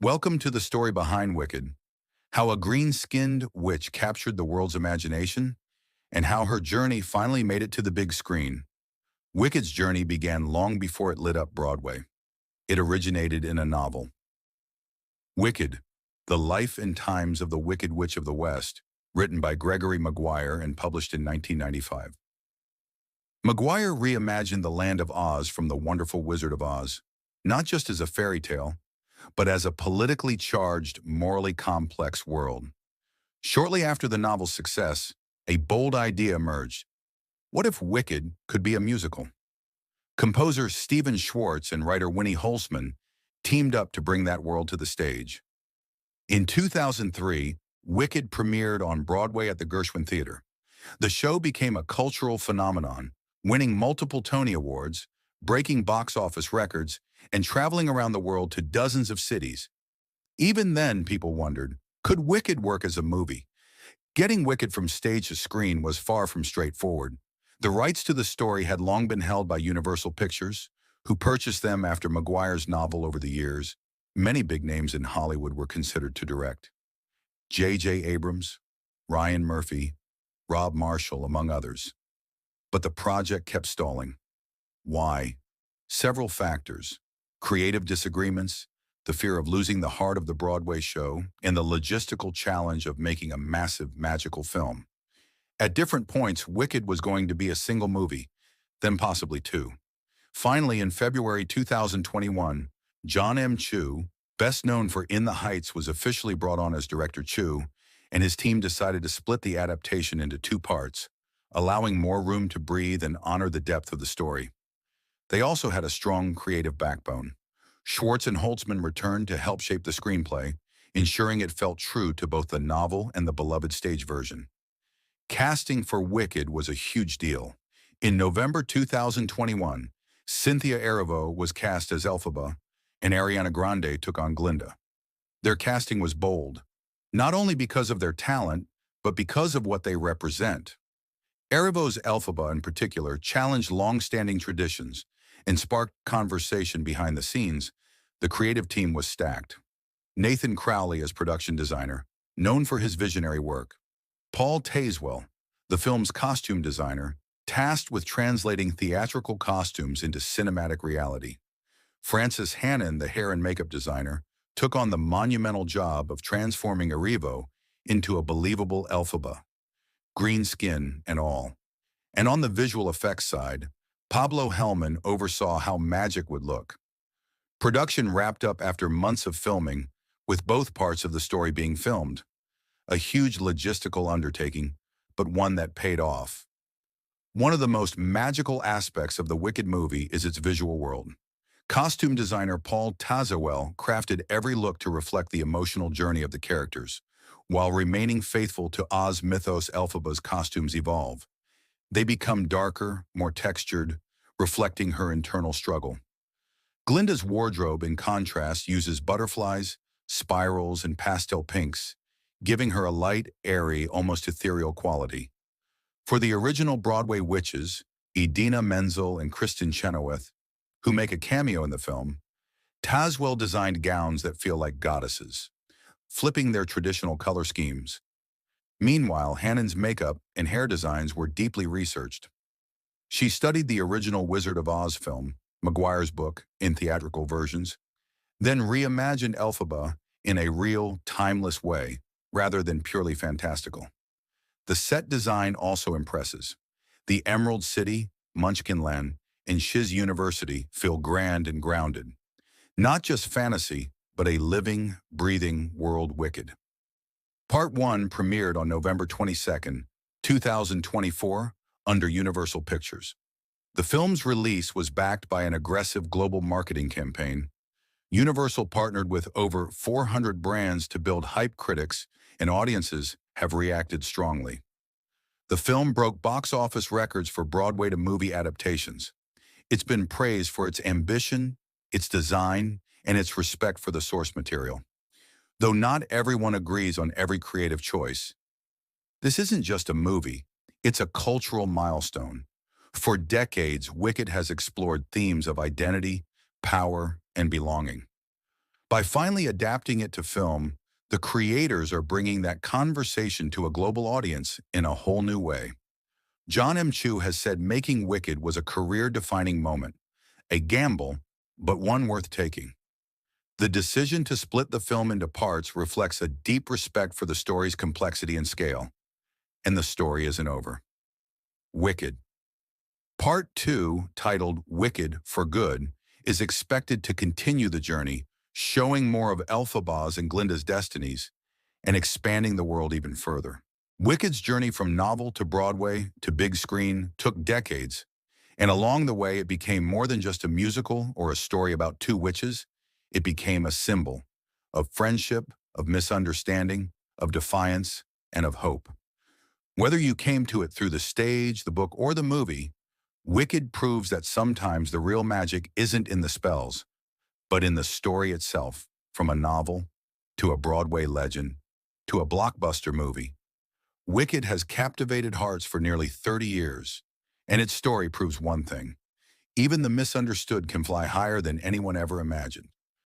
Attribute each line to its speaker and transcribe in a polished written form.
Speaker 1: Welcome to the story behind Wicked, how a green-skinned witch captured the world's imagination, and how her journey finally made it to the big screen. Wicked's journey began long before it lit up Broadway. It originated in a novel. Wicked, The Life and Times of the Wicked Witch of the West, written by Gregory Maguire and published in 1995. Maguire reimagined the land of Oz from The Wonderful Wizard of Oz, not just as a fairy tale, but as a politically charged, morally complex world. Shortly after the novel's success, a bold idea emerged. What if Wicked could be a musical? Composer Stephen Schwartz and writer Winnie Holzman teamed up to bring that world to the stage. In 2003, Wicked premiered on Broadway at the Gershwin Theater. The show became a cultural phenomenon, winning multiple Tony Awards, breaking box office records, and traveling around the world to dozens of cities. Even then, people wondered, could Wicked work as a movie? Getting Wicked from stage to screen was far from straightforward. The rights to the story had long been held by Universal Pictures, who purchased them after Maguire's novel over the years. Many big names in Hollywood were considered to direct. J.J. Abrams, Ryan Murphy, Rob Marshall, among others. But the project kept stalling. Why? Several factors: creative disagreements, the fear of losing the heart of the Broadway show, and the logistical challenge of making a massive magical film. At different points, Wicked was going to be a single movie, then possibly two. Finally, in February 2021, John M. Chu, best known for In the Heights, was officially brought on as Director Chu, and his team decided to split the adaptation into two parts, allowing more room to breathe and honor the depth of the story. They also had a strong creative backbone. Schwartz and Holtzman returned to help shape the screenplay, ensuring it felt true to both the novel and the beloved stage version. Casting for Wicked was a huge deal. In November 2021, Cynthia Erivo was cast as Elphaba, and Ariana Grande took on Glinda. Their casting was bold, not only because of their talent, but because of what they represent. Erivo's Elphaba, in particular, challenged long-standing traditions and sparked conversation behind the scenes. The creative team was stacked. Nathan Crowley as production designer, known for his visionary work. Paul Tazewell, the film's costume designer, tasked with translating theatrical costumes into cinematic reality. Frances Hannon, the hair and makeup designer, took on the monumental job of transforming Erivo into a believable Elphaba, green skin and all. And on the visual effects side, Pablo Hellman oversaw how magic would look. Production wrapped up after months of filming, with both parts of the story being filmed. A huge logistical undertaking, but one that paid off. One of the most magical aspects of the Wicked movie is its visual world. Costume designer Paul Tazewell crafted every look to reflect the emotional journey of the characters, while remaining faithful to Oz mythos. Elphaba's costumes evolve. They become darker, more textured, reflecting her internal struggle. Glinda's wardrobe, in contrast, uses butterflies, spirals, and pastel pinks, giving her a light, airy, almost ethereal quality. For the original Broadway witches, Idina Menzel and Kristen Chenoweth, who make a cameo in the film, Tazewell designed gowns that feel like goddesses, flipping their traditional color schemes. Meanwhile, Hannon's makeup and hair designs were deeply researched. She studied the original Wizard of Oz film, Maguire's book, in theatrical versions, then reimagined Elphaba in a real, timeless way, rather than purely fantastical. The set design also impresses. The Emerald City, Munchkinland, and Shiz University feel grand and grounded. Not just fantasy, but a living, breathing world. Wicked. Part 1 premiered on November 22, 2024, under Universal Pictures. The film's release was backed by an aggressive global marketing campaign. Universal partnered with over 400 brands to build hype. Critics and audiences have reacted strongly. The film broke box office records for Broadway to movie adaptations. It's been praised for its ambition, its design, and its respect for the source material. Though not everyone agrees on every creative choice, this isn't just a movie, it's a cultural milestone. For decades, Wicked has explored themes of identity, power, and belonging. By finally adapting it to film, the creators are bringing that conversation to a global audience in a whole new way. John M. Chu has said making Wicked was a career-defining moment, a gamble, but one worth taking. The decision to split the film into parts reflects a deep respect for the story's complexity and scale. And the story isn't over. Wicked. Part 2, titled Wicked for Good, is expected to continue the journey, showing more of Elphaba's and Glinda's destinies, and expanding the world even further. Wicked's journey from novel to Broadway to big screen took decades, and along the way it became more than just a musical or a story about two witches. It became a symbol of friendship, of misunderstanding, of defiance, and of hope. Whether you came to it through the stage, the book, or the movie, Wicked proves that sometimes the real magic isn't in the spells, but in the story itself, from a novel to a Broadway legend to a blockbuster movie. Wicked has captivated hearts for nearly 30 years, and its story proves one thing: even the misunderstood can fly higher than anyone ever imagined.